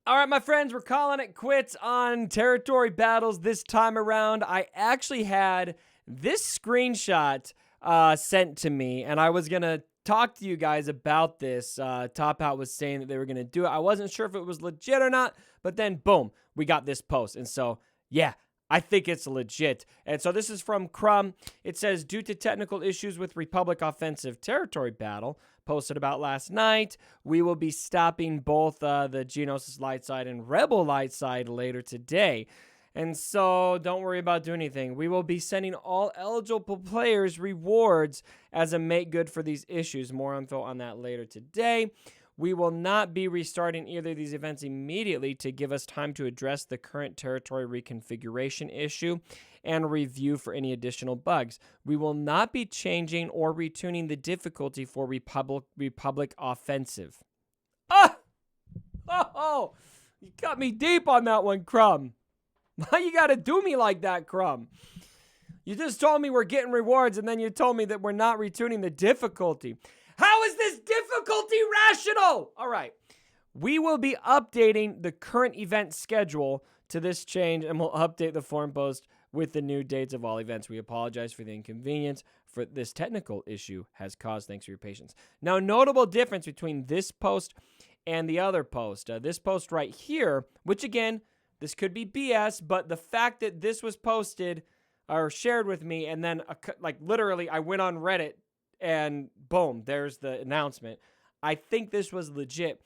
All right, my friends, we're calling it quits on territory battles this time around. I actually had this screenshot sent to me, and I was going to talk to you guys about this. Top Hat was saying that they were going to do it. I wasn't sure if it was legit or not, but then boom, we got this post. And so, yeah, I think it's legit. And so this is from Crumb. It says, due to technical issues with Republic offensive territory battle, posted about last night, we will be stopping both the Geonosis light side and Rebel light side later today. And so don't worry about doing anything. We will be sending all eligible players rewards as a make good for these issues. More info on that later today. We will not be restarting either of these events immediately to give us time to address the current territory reconfiguration issue and review for any additional bugs. We will not be changing or retuning the difficulty for Republic Offensive. Oh, you cut me deep on that one, Crumb. Why you gotta do me like that, Crumb? You just told me we're getting rewards, and then you told me that we're not retuning the difficulty. How is this difficulty rational? All right. We will be updating the current event schedule to this change, and we'll update the forum post with the new dates of all events. We apologize for the inconvenience for this technical issue has caused. Thanks for your patience. Now, notable difference between this post and the other post. This post right here, which again, this could be BS, but the fact that this was posted or shared with me, and then like literally I went on Reddit and boom, there's the announcement. I think this was legit.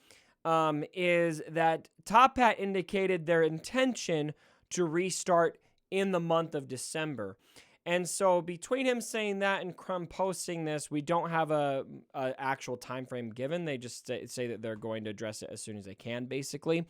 Is that Top Hat indicated their intention to restart in the month of December. And so between him saying that and Crumb posting this, we don't have a actual time frame given. They just say that they're going to address it as soon as they can, basically.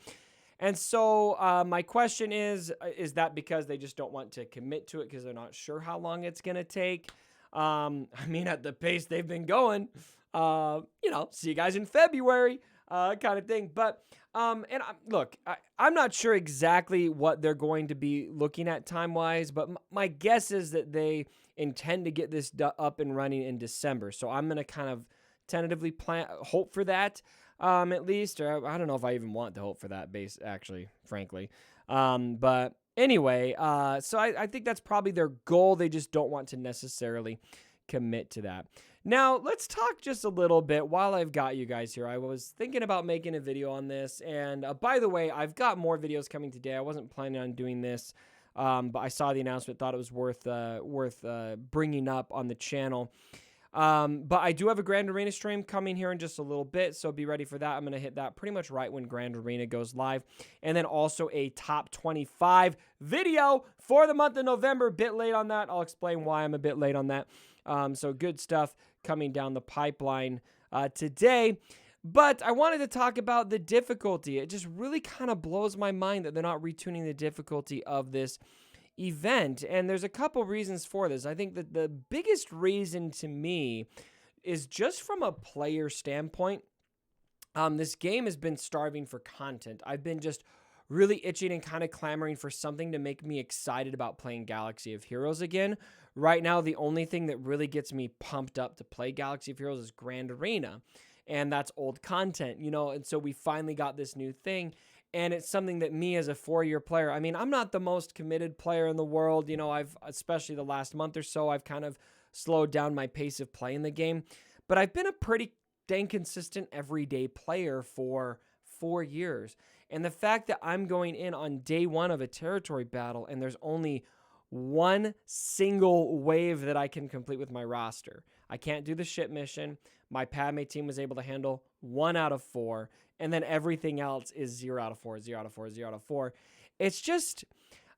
And so my question is that because they just don't want to commit to it because they're not sure how long it's going to take? I mean, at the pace they've been going, see you guys in February kind of thing. But, look, I'm not sure exactly what they're going to be looking at time-wise, but my guess is that they intend to get this up and running in December. So I'm going to kind of tentatively hope for that, at least. Or I don't know if I even want to hope for that actually, frankly. But anyway, so I think that's probably their goal. They just don't want to necessarily commit to that. Now, let's talk just a little bit while I've got you guys here. I was thinking about making a video on this. And by the way, I've got more videos coming today. I wasn't planning on doing this, but I saw the announcement, thought it was worth bringing up on the channel. But I do have a Grand Arena stream coming here in just a little bit, so be ready for that. I'm going to hit that pretty much right when Grand Arena goes live. And then also a top 25 video for the month of November. A bit late on that. I'll explain why I'm a bit late on that. So good stuff coming down the pipeline today. But I wanted to talk about the difficulty. It just really kind of blows my mind that they're not retuning the difficulty of this event, and there's a couple reasons for this. I think that the biggest reason to me is just from a player standpoint. This game has been starving for content. I've been just really itching and kind of clamoring for something to make me excited about playing Galaxy of Heroes again. Right now, the only thing that really gets me pumped up to play Galaxy of Heroes is Grand Arena, and that's old content, and so we finally got this new thing. And it's something that me as a 4-year player, I mean, I'm not the most committed player in the world. Especially the last month or so, I've kind of slowed down my pace of playing the game. But I've been a pretty dang consistent everyday player for 4 years. And the fact that I'm going in on day one of a territory battle and there's only one single wave that I can complete with my roster. I can't do the ship mission. My Padme team was able to handle 1 out of 4. And then everything else is 0 out of 4, 0 out of 4, 0 out of 4. It's just,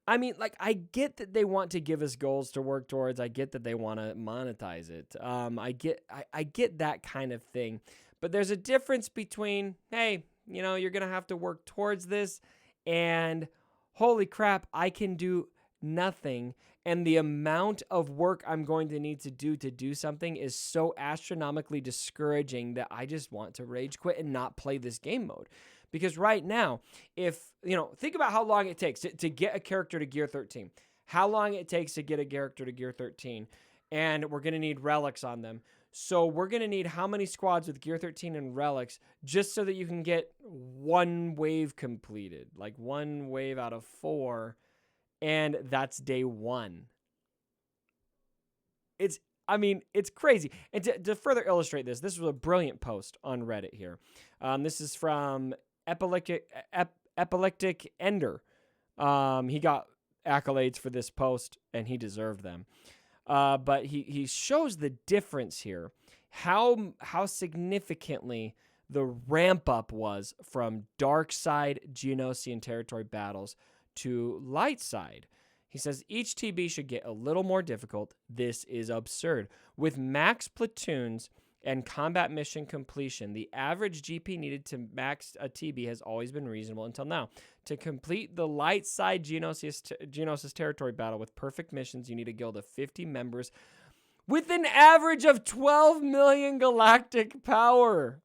I mean, like, I get that they want to give us goals to work towards. I get that they want to monetize it. I get that kind of thing. But there's a difference between, hey, you're going to have to work towards this, and holy crap, I can do nothing, and the amount of work I'm going to need to do something is so astronomically discouraging that I just want to rage quit and not play this game mode. Because right now, think about how long it takes to get a character to gear 13, how long it takes to get a character to gear 13, and we're going to need relics on them. So we're going to need how many squads with Gear 13 and relics just so that you can get one wave completed, like one wave out of 4, and that's day 1. It's crazy. And to further illustrate this was a brilliant post on Reddit here. This is from Epileptic Ender. He got accolades for this post, and he deserved them. But he shows the difference here, how significantly the ramp up was from dark side Geonosian territory battles to light side. He says each TB should get a little more difficult. This is absurd. With max platoons and combat mission completion, the average GP needed to max a TB has always been reasonable until now. To complete the light side Geonosis territory battle with perfect missions, you need a guild of 50 members with an average of 12 million galactic power.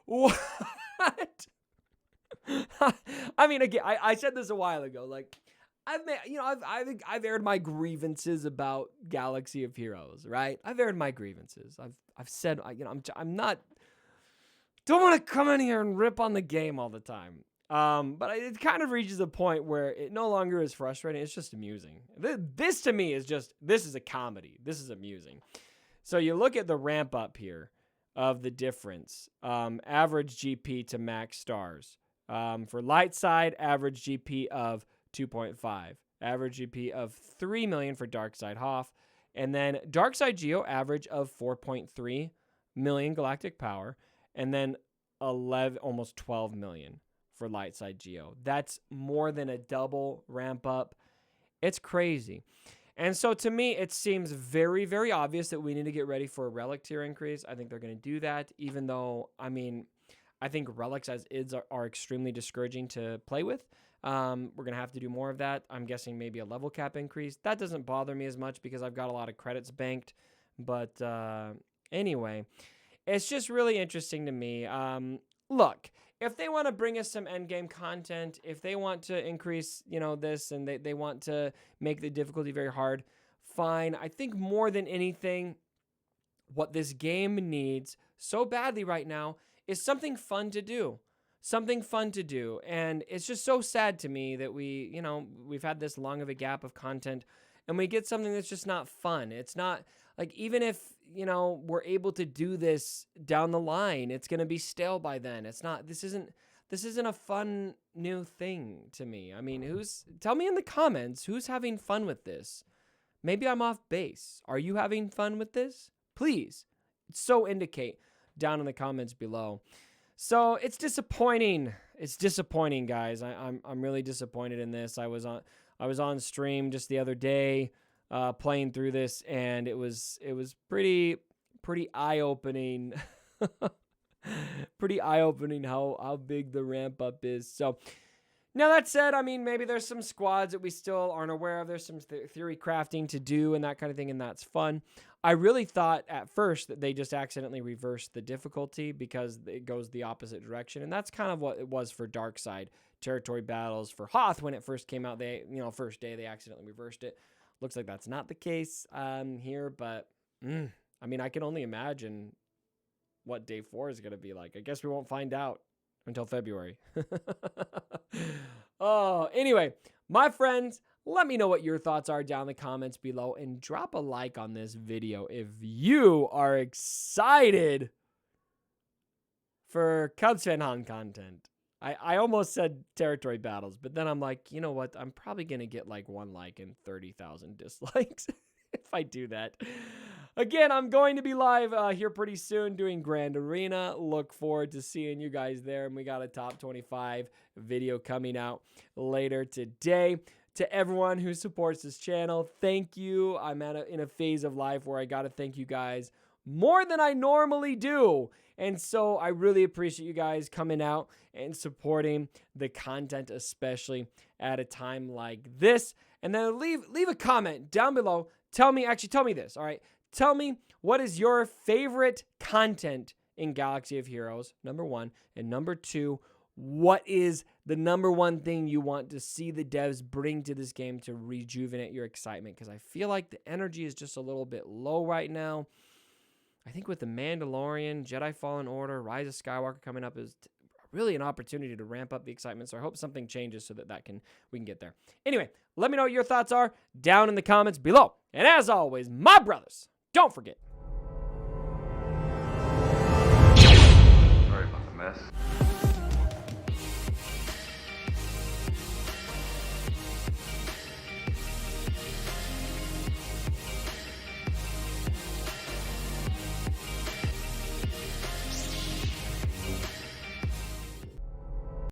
What? I mean, again, I said this a while ago. Like, I've aired my grievances about Galaxy of Heroes, right? I've aired my grievances. I've said, I'm not, don't want to come in here and rip on the game all the time. But it kind of reaches a point where it no longer is frustrating. It's just amusing. This to me is this is a comedy. This is amusing. So you look at the ramp up here of the difference. Average GP to max stars. For light side, average GP of 2.5. Average GP of 3 million for dark side Hoth. And then dark side Geo average of 4.3 million galactic power. And then 11, almost 12 million for light side Geo. That's more than a double ramp up. It's crazy. And so to me, it seems very, very obvious that we need to get ready for a relic tier increase. I think they're going to do that, even though, I think relics as IDs are extremely discouraging to play with. We're going to have to do more of that. I'm guessing maybe a level cap increase. That doesn't bother me as much because I've got a lot of credits banked. But anyway, it's just really interesting to me. Look, if they want to bring us some endgame content, if they want to increase, this, and they want to make the difficulty very hard, fine. I think more than anything, what this game needs so badly right now is something fun to do. Something fun to do. And it's just so sad to me that we've had this long of a gap of content and we get something that's just not fun. It's not like, even if, we're able to do this down the line, it's going to be stale by then. This isn't a fun new thing to me. I mean, tell me in the comments, who's having fun with this? Maybe I'm off base. Are you having fun with this? Please, so indicate down in the comments below. So it's disappointing. It's disappointing, guys. I'm really disappointed in this. I was on stream just the other day, playing through this, and it was pretty eye-opening. Pretty eye-opening how big the ramp up is. So now that said, maybe there's some squads that we still aren't aware of. There's some theory crafting to do and that kind of thing, and that's fun. I really thought at first that they just accidentally reversed the difficulty because it goes the opposite direction. And that's kind of what it was for Dark Side territory battles. For Hoth, when it first came out, first day, they accidentally reversed it. Looks like that's not the case here, but I can only imagine what day 4 is going to be like. I guess we won't find out until February. Anyway, my friends, let me know what your thoughts are down in the comments below, and drop a like on this video if you are excited for Cubs Fan Hunt content. I almost said territory battles, but then I'm like, you know what? I'm probably going to get like 1 like and 30,000 dislikes if I do that. Again, I'm going to be live here pretty soon doing Grand Arena. Look forward to seeing you guys there. And we got a top 25 video coming out later today. To everyone who supports this channel, thank you. I'm in a phase of life where I got to thank you guys more than I normally do. And so I really appreciate you guys coming out and supporting the content, especially at a time like this. And then leave a comment down below. Tell me this, all right? Tell me, what is your favorite content in Galaxy of Heroes, number 1. And number 2, what is the number 1 thing you want to see the devs bring to this game to rejuvenate your excitement? Because I feel like the energy is just a little bit low right now. I think with The Mandalorian, Jedi Fallen Order, Rise of Skywalker coming up is really an opportunity to ramp up the excitement. So I hope something changes so that we can get there. Anyway, let me know what your thoughts are down in the comments below. And as always, my brothers, don't forget. Sorry about the mess.